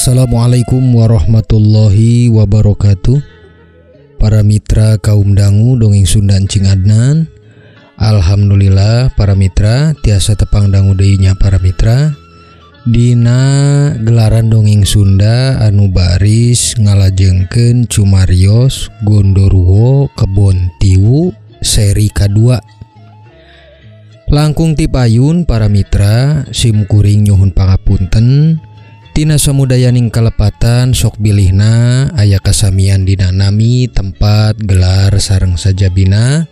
Assalamualaikum warahmatullahi wabarakatuh. Para mitra kaum dangu dongeng Sunda Encing Adnan. Alhamdulillah para mitra tiasa tepang dangu deui nya para mitra. Dina gelaran dongeng Sunda anu baris ngalajengkeun Cumarios Gondoruo Kebon Tiwu seri kedua. Langkung ti payun para mitra simkuring nyuhun pangapunten. Tina samudayaning kalepatan sok bilihna aya kasamian dina nami tempat gelar sareng sajabina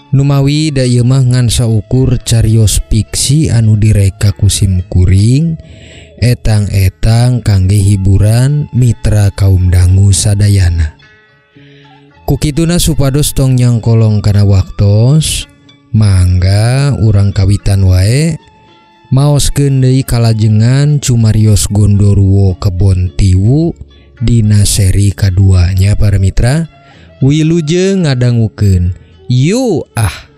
numawi da ieu mah ngan saukur carios fiksi anu direka ku simkuring etang-etang kangge hiburan mitra kaum dangu sadayana. Kukituna supados tong nyangkolong kana waktos mangga urang kawitan wae maoskeun deui kalajengan Cumarios Gondoruo Kebon Tiwu dina seri kaduanya para mitra. Wilujeng ngadangukeun yu ah.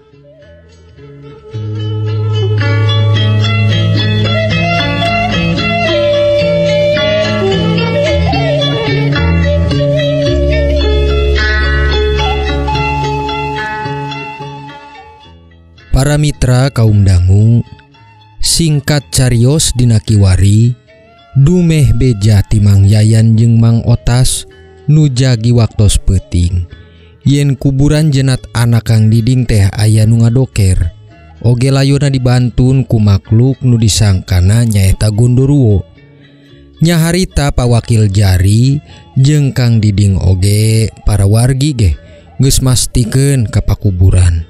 Para mitra kaum dangu, singkat carios dina kiwari dumeh beja ti Mang Yayan jeung Mang Otas nu jagi waktos peuting yen kuburan jenat anak Kang Diding teh aya nu ngadoker oge layona dibantun ku makluk nu disangkana nyaeta Gondoruo. Nya harita pawakil jari jeung Kang Diding oge para wargi ge geus mastikeun ka pakuburan.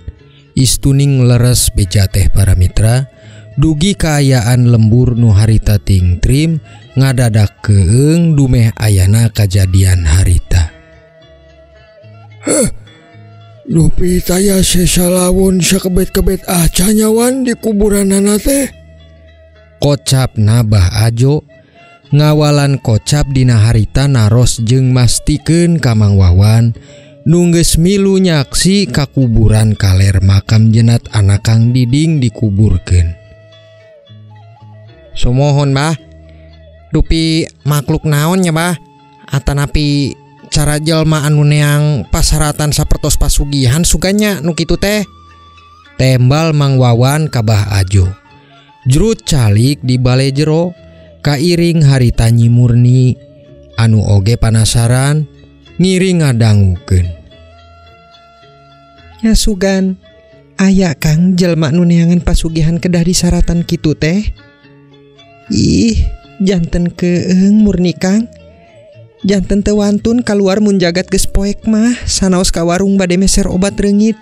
Istuning leres beja teh para mitra dugi kaayaan lembur nu harita tingtrim ngadadak keung dumeh ayana kajadian harita. Dupi taya sesalawun sakebet-kebet acanyawan di kuburanana teh. Kocap Nabah Ajo ngawalan kocap dina harita naros jeung mastikeun ka Mang Wawan nu geus milu nyaksi ka kuburan kaler makam jenat anak Kang Diding dikuburkeun. Sumohon bah, dupi makhluk naon nya bah, atanapi cara jelma anu neang pasaratan sapertos pasugihan suganya nu kitu teh. Tembal Mang Wawan ka Bah Ajo. Jrut calik di bale jero kairing harita Nyi Murni anu oge panasaran ngiring ngadangukeun. Ya sugan, aya Kang jelma nu neangan pasugihan kedah disaratan kitu teh. Ih, janten keung Murni Kang. Janten teu wantun kaluar mun jagat geus poek mah sanaos ka warung bade meser obat reungit.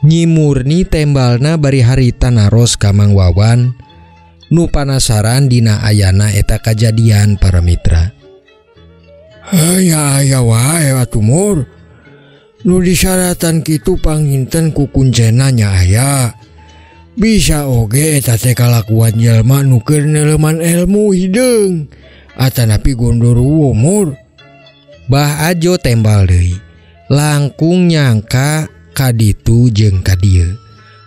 Nyi Murni tembalna bari harita naros ka Mang Wawan nu panasaran dina ayana eta kajadian para mitra. Aya wae atuh Mur. Nu disaratan kitu panginten ku kuncena nya aya. Bisa oge eta teh kalakuan jelma nu keur neuleuman ilmu hideung atanapi Gondoruo Mur. Bah Ajo tembal deui langkung nyangka kaditu jeung kadieu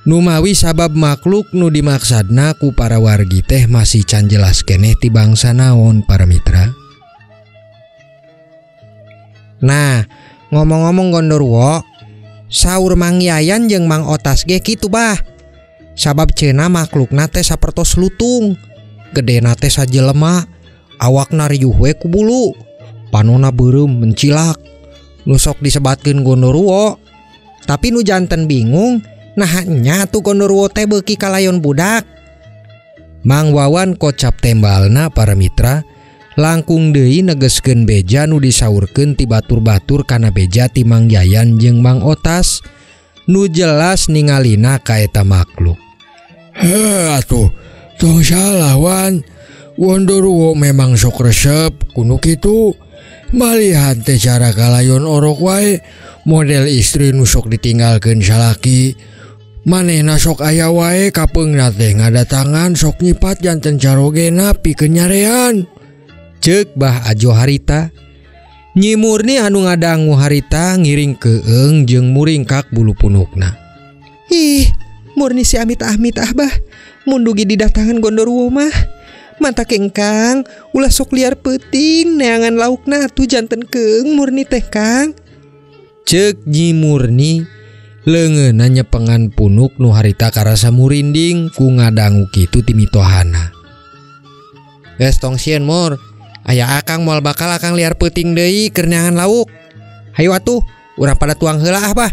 numawi sabab makhluk nu dimaksadna ku para wargi teh masih can jelas keneh ti bangsa naon para mitra. Nah, ngomong-ngomong Gondoruo, saur Mang Yayan jeung Mang Otas ge kitu bah. Sabab cenah makhlukna teh sapertos lutung, gedena teh sajelema, awakna riuh we ku bulu, panonna beureum mencilak. Nu sok disebatkeun Gondoruo. Tapi nu janten bingung, naha nya tuh Gondoruo teh beuki kalayon budak. Mang Wawan kocap tembalna para mitra langkung deui negeskeun beja nu disaurkeun ti batur-batur kana beja ti Mang Yayan jeung Mang Otas nu jelas ningalina ka eta makhluk. Atuh, tong salah wan. Gondoruo memang sok resep kuno kitu. Malihat teh cara kalayon orok wae model istri nu sok ditinggalkeun salaki. Manehna sok aya wae kapeungna teh ngadatangan sok nyipat janten carogena pikeun nyarean. Ceuk Bah Ajo harita. Nyi Murni anu ngadangu harita ngiring keung jeung muringkak bulu punukna. Ih, Murni si amit-amit bah, mun dugi didatangan Gondoruo mah Mata Kang, ulah sok liar peuting neangan laukna atuh janten keung murni teh Kang. Ceuk Nyi Murni leungeunna nyepengan punuk nu harita karasa murinding ku ngadangu kitu ti mitohana. Geus tong sieun Mur, aya akang moal bakal akang liar peuting deui keur neangan lauk. Hayu atuh, urang pada tuang heula bah.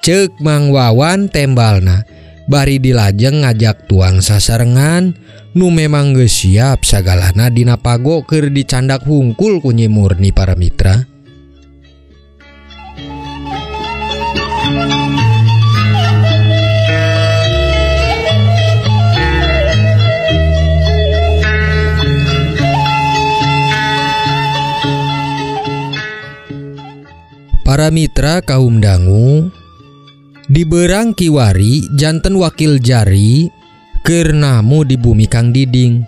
Ceuk Mang Wawan tembalna bari dilajeng ngajak tuang sasarengan nu memang geus siap sagalana dina pago keur dicandak hungkul ku Nyi Murni para mitra. Para mitra kaum dangu, di Berang Kiwari janten wakil jari keur namu di bumi Kang Diding.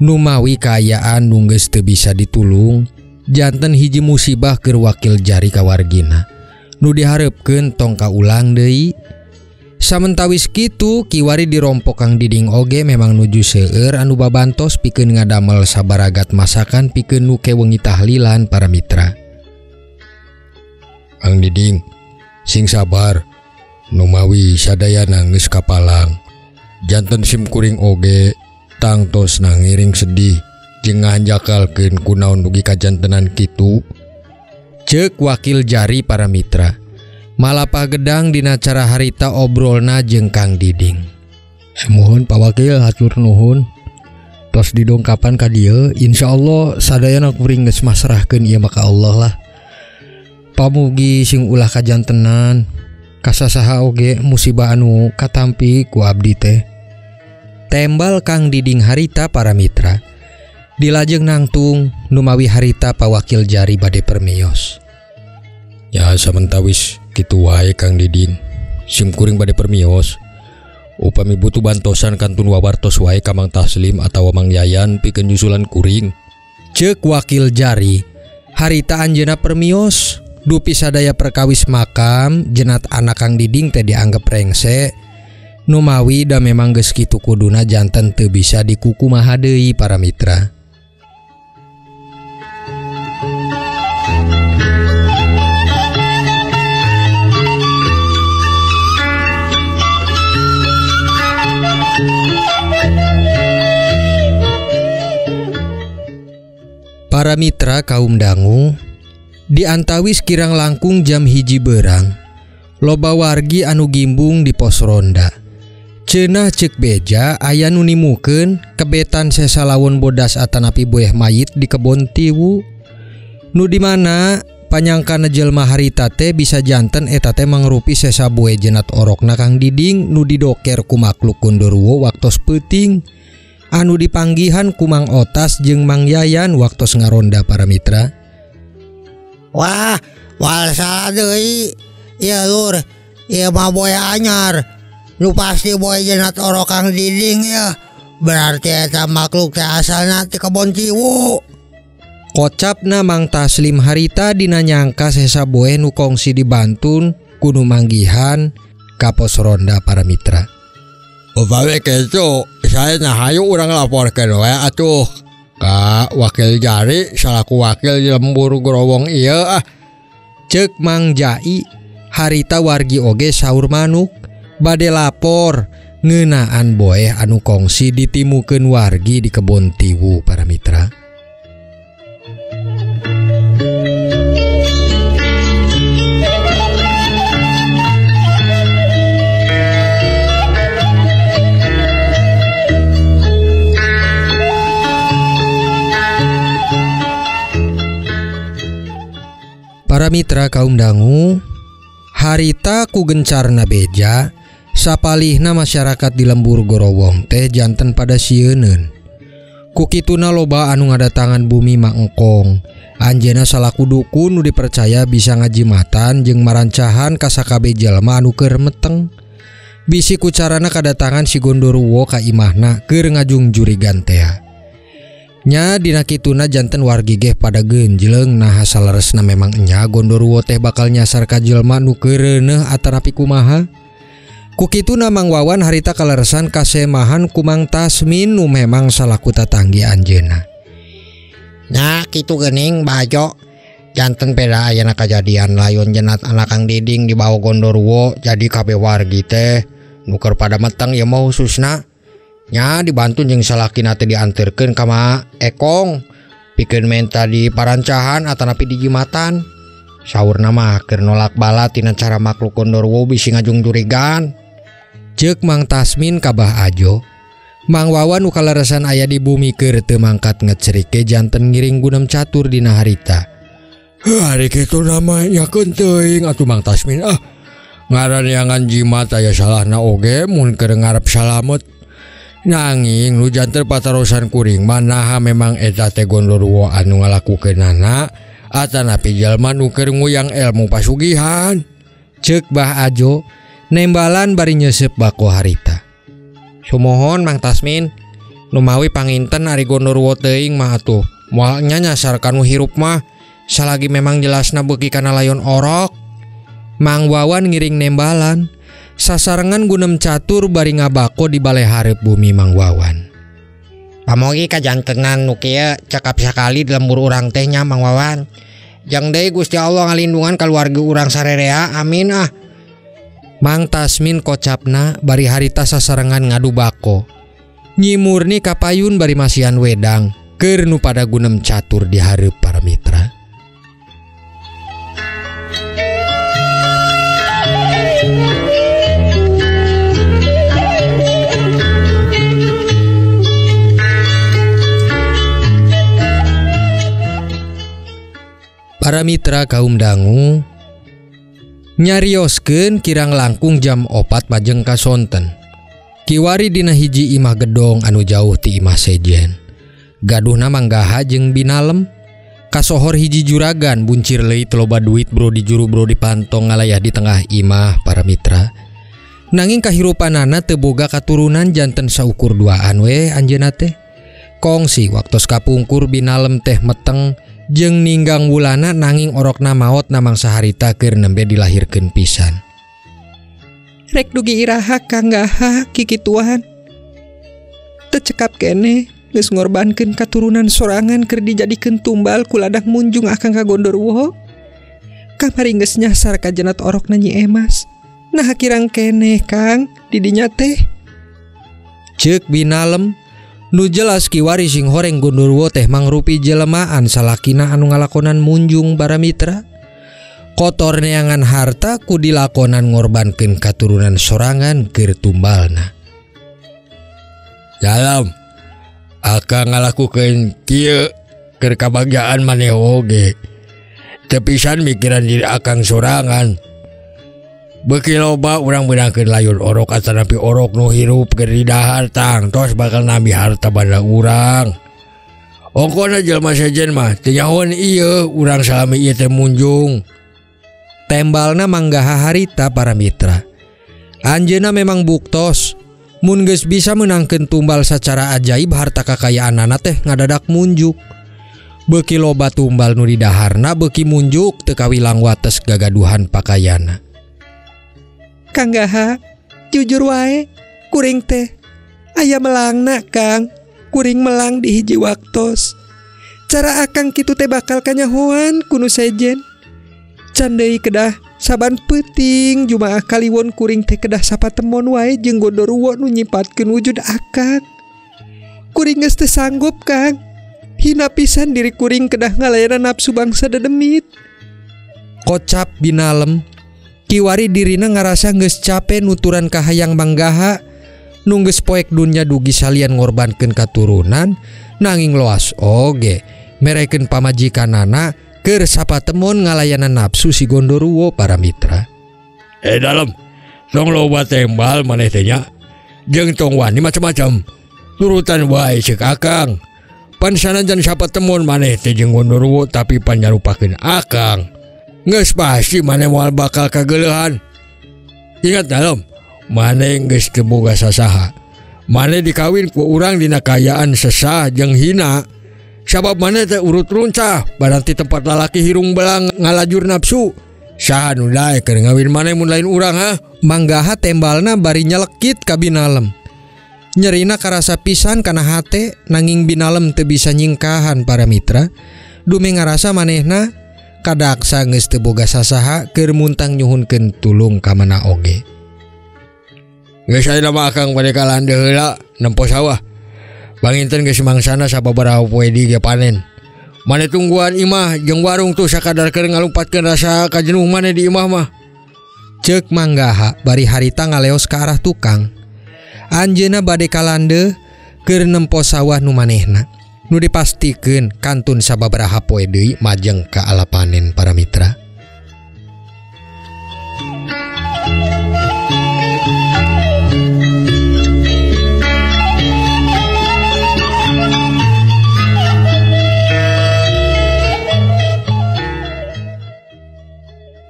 Numawi kaayaan nu geus teu bisa ditulung, janten hiji musibah keur wakil jari kawargina. Nu diharepkeun tong kaulang deui. Samentawis kitu Kiwari dirompok Kang Diding oge memang nuju seueur anu babantos pikeun ngadamel sabaragat masakan pikeun nu kewengi tahlilan para mitra. Kang Diding, sing sabar, numawi sadayana geus kapalang. Janten simkuring oge tangtos ngiring sedih jeung ngahanjakalkeun kunaon dugi kajantenan kitu. Ceuk wakil jari para mitra. Malapah gedang dina cara harita obrolna jeung Kang Diding. Semuhun Pak Wakil, hatur nuhun. Tos didongkapan ka dieu, insyaallah sadayana kuring geus masrahkeun ieu maka Allah lah. Pamugi sing ulah kajantenan, kasasaha oge musibah anu katampi ku abdi teh. Tembal Kang Diding harita para mitra. Dilajeng nangtung numawi harita pawakil jari bade permios. Ya samentawis kitu wae Kang Diding, simkuring bade permios. Upami butuh bantosan kantun wawartos wae ka Mang Taslim atawa Mang Yayan pikeun nyusulan kuring. Ceuk wakil jari, harita anjeunna permios. Dupi sadaya perkawis makam jenat anak Kang Diding teh dianggap rengse. Numawi da memang geus kitu kuduna janten teu bisa dikukumaha deui para mitra. Para mitra kaum dangu, di antawis kirang langkung jam hiji berang, loba wargi anu gimbung di pos ronda. Cenah ceuk beja aya nu nimukeun kebetan sesalawon bodas atanapi boeh mayit di kebon tiwu. Nu di mana panyangkana jelema harita teh bisa janten eta teh mangrupi sesa boe jenat orokna Kang Diding nu didoker ku makluk Gondoruo waktos peuting anu dipanggihan ku Mang Otas jeung Mang Yayan waktos ngaronda para mitra. Wah, walsa deui. Ieu lur, ieu mah boe anyar. Nu pasti boe jenat orok Kang Diding ya. Berarti eta makhluk teh asalna ti kebon Ciwu. Kocapna Mang Taslim harita dina nyangka sesa boe nu kongsi dibantun kudu manggihan ka pos ronda para mitra. Upawe kitu, saya nahayu urang laporkeun wae atuh ka wakil jari salaku wakil di lembur growong ieu ah. Ceuk Mang Jai, harita wargi oge saur manuk bade lapor ngeunaan boeh anu kongsi ditimukeun wargi di kebon tiwu para mitra. Para mitra kaum dangu, harita ku gencarna beja sapalihna masyarakat di lembur Gorowong teh janten pada sieuneun. Ku kituna loba anu ngadatangan bumi Mak Engkong. Anjeunna salaku dukun nu dipercaya bisa ngajimatan jeung marancahan ka sakabe jelema anu keur meteng. Bisi ku carana kadatangan si Gondoruo ka imahna keur ngajungjurigan teh. Nya dina kituna janten wargi geh pada genjleung nah saleresna memang enya Gondoruo teh bakal nyasar ka jelema nu keur reuneuh atanapi kumaha. Kukituna Mang Wawan harita kaleresan kasemahan ku Mang Tasmin nu memang salaku tatanggi anjeunna. Nah kitu geuning Bajo. Janten peda ayana kejadian layon jenat anak Kang Diding di bawah Gondoruo jadi kabeh wargi teh nuker pada meteng ya mau khususna. Nya dibantu jeung salakina teh dianterkeun ka Ma Ekong. Pikeun menta di parancahan atanapi di jimatan. Saurna mah keur nolak bala tina cara makhluk Gondoruo bisi ngajung jurigan. Ceuk Mang Tasmin kabah Ajo. Mang Wawan nu kaleresan aya di bumi keur teu mangkat ngecerike janten ngiring gunem catur dina harita. Hari kitu namanya teuing atuh Mang Tasmin ngaraneangan jimat aya salahna oge mun keur ngarep salamet. Nanging nu janten patarosan kuring manaha memang eta teh Gondoruo anu ngalakukeunana atanapi jalma nu keur nguyang ilmu pasugihan. Ceuk Bah Ajo nembalan bari nyeuseup bako harita. Sumohon Mang Tasmin, nu mawi panginten ari Gondoruo teuing mah atuh moal nya nyasar kanu hirup mah salagi memang jelasna beuki kana layon orok. Mang Wawan ngiring nembalan sasarengan gunem catur bari ngabako di balai hareup bumi Mang Wawan. Pamogi kajantenan nu kieu cakap sakali di lembur urang teh nya Mang Wawan. Jang deui Gusti Allah ngalindungan kaluarga urang sarerea, amin ah. Mang Tasmin kocapna bari harita sasarengan ngadu bako. Nyi Murni kapayun bari masihan wedang keur nu pada gunem catur di hareup para mitra. Para mitra kaum dangu nyarioskeun kirang langkung jam 4 majeng kasonten. Kiwari dina hiji imah gedong anu jauh ti imah sejen. Gaduhna manggaha jeung binalem. Kasohor hiji juragan buncir leuit loba duit bro di juru bro dipantong ngalayah di tengah imah para mitra. Nanging kahirupanana teu boga katurunan janten saukur duaan we anjeunna teh. Kongsi waktos kapungkur binalem teh meteng jeung ninggang wulana nanging orokna maot namang saharita keur nembe dilahirkeun pisan. Rek dugi iraha kanggaha kikituan. Teu cekap keneh geus ngorbankeun katurunan sorangan keur dijadikeun tumbal ku ladak munjung akang ka Gondoruo. Kamari geus nyasar ka jenat orokna Nyi Emas. Nah kirang keneh Kang di dinya teh. Ceuk binalem nu jelas kiwari sing horeng Gondoruo teh mangrupi jelemaan salakina anu ngalakonan munjung para mitra. Kotor neangan harta ku dilakonan ngorbankeun katurunan sorangan keur tumbalna. Dalam akang ngalakukeun kieu keur kabagyaan maneh oge. Teu pisan mikiran diri akang sorangan. Beuki loba urang beunangkeun layon orok atanapi orok nu hirup keur di dahar tang tos bakal nambi harta banda urang. Ongkona jelema sejen mah teu nyahoan ieu urang salami ieu teh munjung. Tembalna manggaha harita para mitra. Anjeunna memang buktos mun geus bisa menangkeun tumbal sacara ajaib harta kakayaanna teh ngadadak munjuk. Beuki loba tumbal nu di daharna beuki munjuk teu kawilang wates gagaduhan pakayana. Kanggaha, jujur wae, kuring teh aya melangna Kang, kuring melang di hiji waktos. Cara akang kitu teh bakal kanyahoan kuno sejen. Can deui kedah saban peuting jumaah kaliwon kuring teh kedah sapatemon wae jeung Gondoruo nu nyipatkeun wujud akang. Kuring geus teu sanggup Kang. Hina pisan diri kuring kedah ngalayanan nafsu bangsa dedemit. Kocap binalem. Kiwari dirina ngarasa geus capek nuturan kahayang manggaha nu geus poek dunya dugi salian ngorbankeun katurunan nanging loas oge merekeun pamajikanana keur sapatemon ngalayanan nafsu si Gondoruo para mitra. Dalam tong loba tembal maneh teh nya jeung tong wani macam-macam turutan wae ceuk akang. Pan sanajan sapatemon maneh teh jeung Gondoruo tapi pan nyarupakeun akang. Geus pasti maneh moal bakal kageuleuhan. Ingat Dalam, maneh geus teu boga sasaha. Maneh dikawin ku urang dina kayaan sesah jeung hina. Sabab maneh teh urut runcah barang ti tempat lalaki hirung belang ngalajur nafsu. Saha nu daek keur ngawin maneh mun lain urang ha? Manggaha tembalna bari nyelekit ka Binalem. Nyerina karasa pisan kana hate nanging Binalem teu bisa nyingkahan para mitra. Dume ngarasa manehna kadaksa geus teu boga sasaha keur muntang nyuhunkeun tulung ka mana oge. Geus ayeuna mah akang bade kalandeu heula nempo sawah. Banginten geus mangsana sababaraha poe di ge panen. Mane tungguan imah jeung warung tuh sakadar keur ngalumpatkeun rasa kajenuh mane di imah mah. Ceuk Manggaha bari harita ngaleos ka arah tukang. Anjeunna bade kalandeu keur nempo sawah nu manehna. Nu dipastikeun kantun sababaraha poe deui majeng ka ala panen para mitra.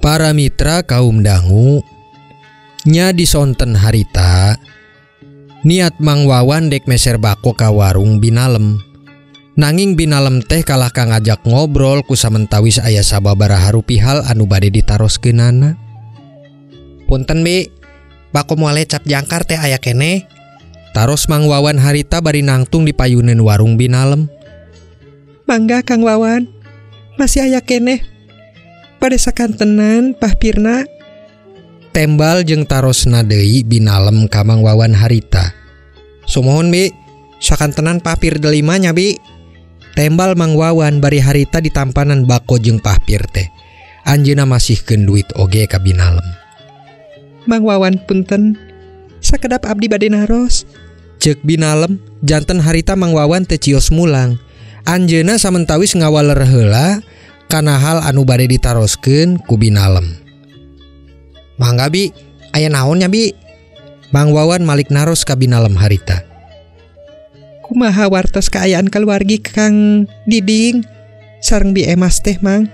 Para mitra kaum dangu, nya disonten harita niat Mang Wawan dek meser bako ka warung Binalem. Nanging Binalem teh kalah ka ngajak ngobrol ku samentawis aya sababaraha rupihal anu bade ditaroskeunana. Punten Bi, bako moale cap jangkar teh aya keneh. Taros Mang Wawan harita bari nangtung di payuneun warung Binalem. Mangga Kang Wawan, masih aya keneh. Pada sakantenan pahpirna. Tembal jeung tarosna deui Binalem ka Mang Wawan harita. Sumohon Bi, sakantenan pahpir delima nya Bi. Tembal Mang Wawan bari harita ditampanan bako jeung pahpir teh. Anjeunna masihkeun duit oge ka Binalem. Mang Wawan punten, sakedap abdi bade naros. Ceuk Binalem, janten harita Mang Wawan teh cios mulang. Anjeunna samentawis ngawaler heula kana hal anu bade ditaroskeun ku Binalem. Mangga Bi, aya naon nya Bi? Mang Wawan malik naros ka Binalem harita. Kumaha wartos kaayaan kaluargi Kang Diding sareng Bi Emas teh Mang?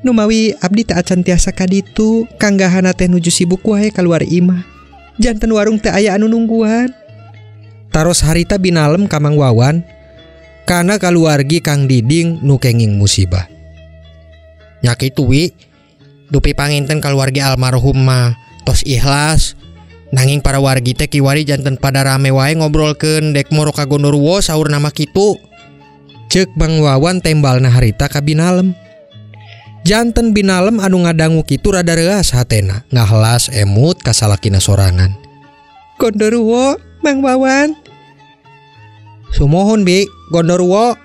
Nu mawi abdi teu acan tiasa ka ditu, kanggahana teh nuju sibuk wae kaluar imah. Janten warung teh aya anu nungguan. Taros harita Binalem ka Mang Wawan kana kaluargi Kang Diding nu kenging musibah. Nya kitu Wi, dupi panginten kaluargi almarhum mah tos ikhlas. Nanging para wargi teh kiwari janten pada rame wae ngobrolkeun dek moro ka Gondoruo saur nama kitu. Ceuk Mang Wawan tembalna harita ka Binalem. Janten Binalem anu ngadangu kitu rada reuas hatena, ngahelas emut ka salakina sorangan. Gondoruo, Mang Wawan. Sumohon Bi, Gondoruo.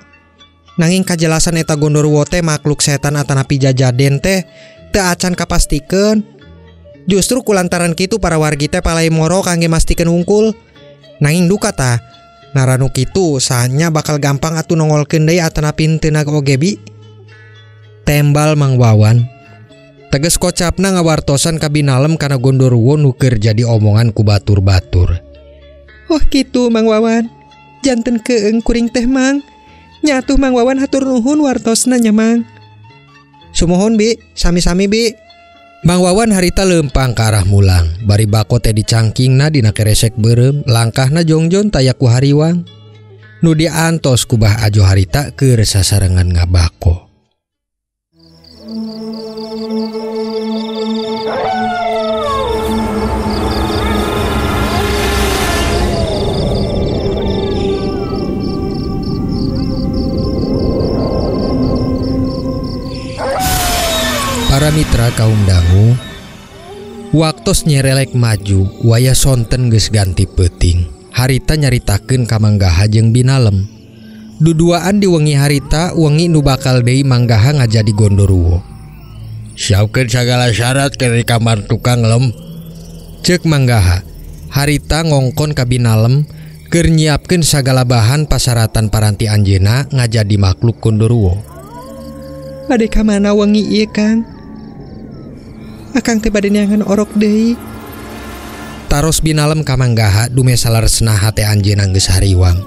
Nanging kajelasan eta Gondoruo teh makhluk setan atanapi jajaden teh teu acan kapastikeun. Justru kulantaran kitu para wargi teh palai moro kangge mastikeun hungkul. Nanging duka tah naranu kitu sahanya bakal gampang atuh nongolkeun deui atanapi teu naga oge Bi. Tembal Mang Wawan. Teges kocapna ngawartosan ka Binalem kana Gondoruo nu keur jadi omongan ku batur-batur. Oh kitu Mang Wawan. Janten keung kuring teh Mang. Nyatuh Mang Wawan hatur nuhun wartosna nya Mang. Sumohon Bi, sami-sami Bi. Mang Wawan harita leumpang ka arah mulang. Bari bako teh dicangkingna dina keresek beureum, langkahna jongjon taya ku hariwang. Nu diantos ku Bah Ajo harita keur sasarengan ngabako. Para mitra kaum dangu, waktos nyerelek maju waya sonten geus ganti peuting. Harita nyaritakeun ka Manggaha jeung Binalem. Duduaan di wengi harita wengi nu bakal deui Manggaha ngajadi Gondoruo. Siapkeun sagala syarat keur di kamar tukang Lem. Ceuk Manggaha, harita ngongkon ka Binalem keur nyiapkeun sagala bahan pasaratan paranti anjeunna ngajadi makhluk Gondoruo. Bade ka mana wengi ieu Kang? Akang teh bade neangan orok deui. Taros Binalem ka Manggaha dume salaresna hate anjeunna geus hariwang.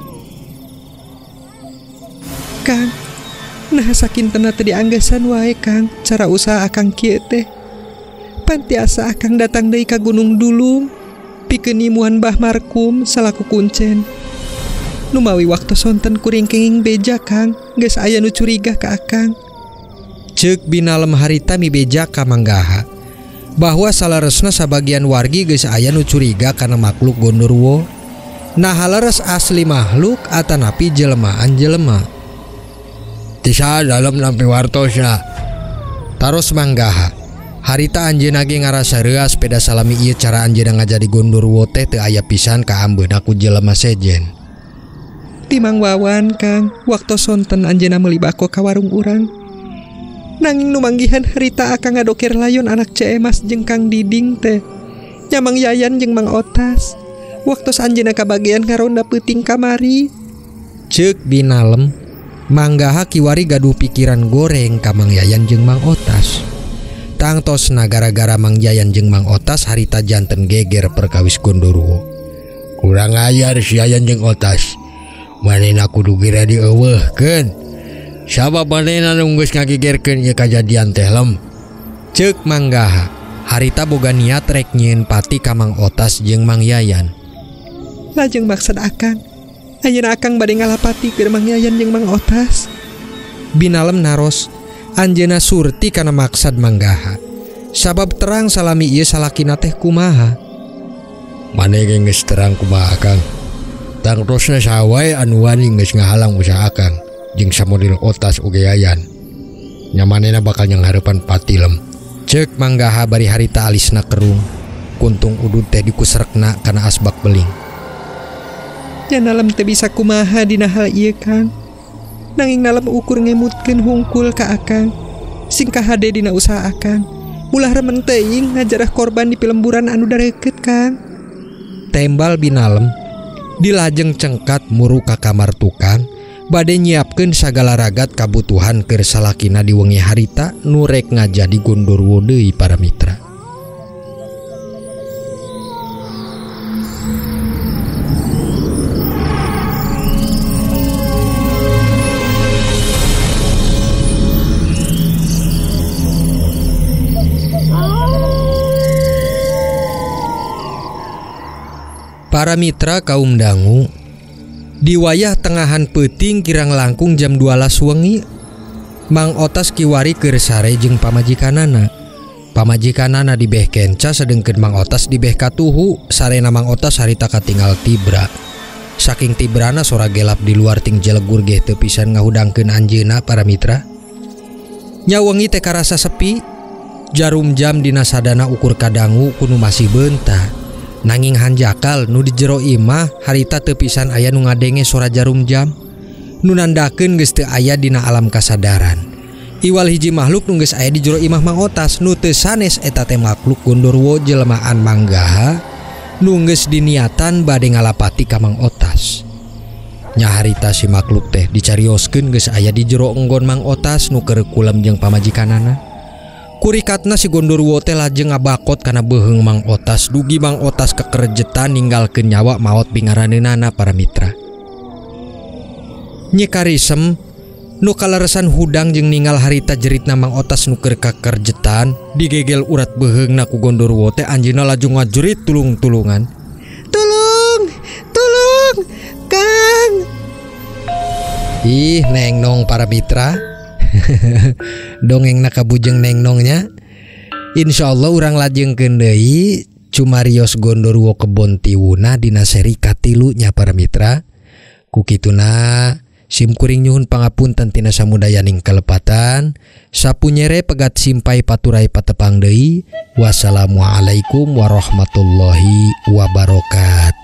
Kang, nah sakintena teu dianggesan wae Kang cara usaha akang kieu teh. Pan tiasa akang datang deui ka Gunung Dulung pikeun nimuan Mbah Markum salaku kuncen. Nu mawi waktu sonten kuring kenging beja Kang geus aya nu curiga ka akang. Ceuk binalem harita mibeja ka Manggaha bahwa salaresna sabagian wargi geus aya nu curiga kana makhluk Gondorwo. Nah haleres asli makhluk atanapi jelemaan jelema. Tisa dalam nampi wartosna. Taros Manggaha. Harita anjeunna ge ngarasa reuas peda salami ieu cara anjeunna ngajadi Gondorwo teh teu aya pisan ka ambeuna ku jelema sejen. Timang Wawan Kang, waktu sonten anjeunna meuli bako ka warung urang. Nanging nu manggihan harita akang ngadokir layon anak Ceemas jeung Kang Diding teh. Nya Mang Yayan jeung Mang Otas. Waktos anjeunna kabagian ngaronda peuting kamari. Ceuk binalem, Manggaha kiwari gaduh pikiran goreng ka Mang Yayan jeung Mang Otas. Tangtosna gara-gara Mang Yayan jeung Mang Otas harita janten geger perkawis Gondorwo. Kurang ajar si Yayan jeung Otas. Manehna kudu gira dieuweuhkeun. Sabab manehna nu geus ngagegerkeun ieu kajadian teh lem. Ceuk Manggaha, harita boga niat rek nyieun pati ka Mang Otas jeung Mang Yayan. Lajeng maksud akang, ayeuna akang bade ngalapati keur Mang Yayan jeung Mang Otas. Binalem naros, anjeunna surti kana maksud Manggaha. Sabab terang salami ieu salakina teh kumaha. Maneh ge geus terang kumaha Kang. Tangtosna sawae anu wani geus ngahalang usaha Akang jeung samodel Otas oge Yayan. Nya manehna bakal nyanghareupan pati lem. Ceuk Manggaha bari harita alisna kerung. Kuntung udud teh dikusrekna kana asbak beling. Nya nalem teu bisa kumaha dina hal ieu Kang. Nanging nalem ukur ngemutkeun hungkul ka akang. Sing kahade dina usaha akang. Ulah remen teuing ngajarah korban di pilemburan anu dareukeut Kang. Tembal binalem dilajeng cengkat muru ka kamar tukang. Bade nyiapkeun sagala ragat kabutuhan keur salakina di wengi harita nu rek ngajadi Gondorwo deui para mitra. Para mitra kaum dangu, di wayah tengahan peuting kirang langkung jam 12 wengi, Mang Otas kiwari keur sare jeung pamajikanana. Pamajikanana di beh kenca sedengkeun Mang Otas di beh katuhu. Sarena Mang Otas harita katinggal tibra. Saking tibrana sora gelap di luar ting jelegur ge teu pisan ngahudangkeun anjeunna para mitra. Nya wengi teh karasa sepi. Jarum jam dina sadana ukur kadangu kudu masih beunta. Nanging hanjakal nu di jero imah harita teu pisan aya nu ngadenge suara jarum jam. Nu nandakeun geus teu aya dina alam kasadaran. Iwal hiji makhluk nu geus aya di jero imah Mang Otas nu teu sanes eta teh makhluk Gondorwo jelemaan Manggaha nu geus diniatan bade ngalapati ka Mang Otas. Nya harita si makhluk teh dicarioskeun geus aya di jero enggon Mang Otas nu keur kulem jeung pamajikanana. Kurikatna si Gondorwo teh lajeng ngabakot kana beuheung Mang Otas. Dugi Mang Otas kekerjetan ninggalkeun nyawa maot bingaraneunana para mitra. Nyi karisem nu kaleresan hudang jeung ninggal harita jeritna Mang Otas nu keur kakerjetan digegel urat beuheungna ku Gondorwo teh anjeunna laju ngajerit tulung-tulungan. Tolong, tolong, Kang. Ih, nengnong para mitra. Dongeng nakabujeng nengnongnya. Insyaallah urang lajengkeun deui cumarios Gondorwo Kebon Tiwuna dina seri katilu nya para mitra. Kukituna simkuring nyuhun pangapunten tina samudayaning kalepatan. Sapunyere pegat simpai paturai patepang deui. Wassalamualaikum warahmatullahi wabarakatuh.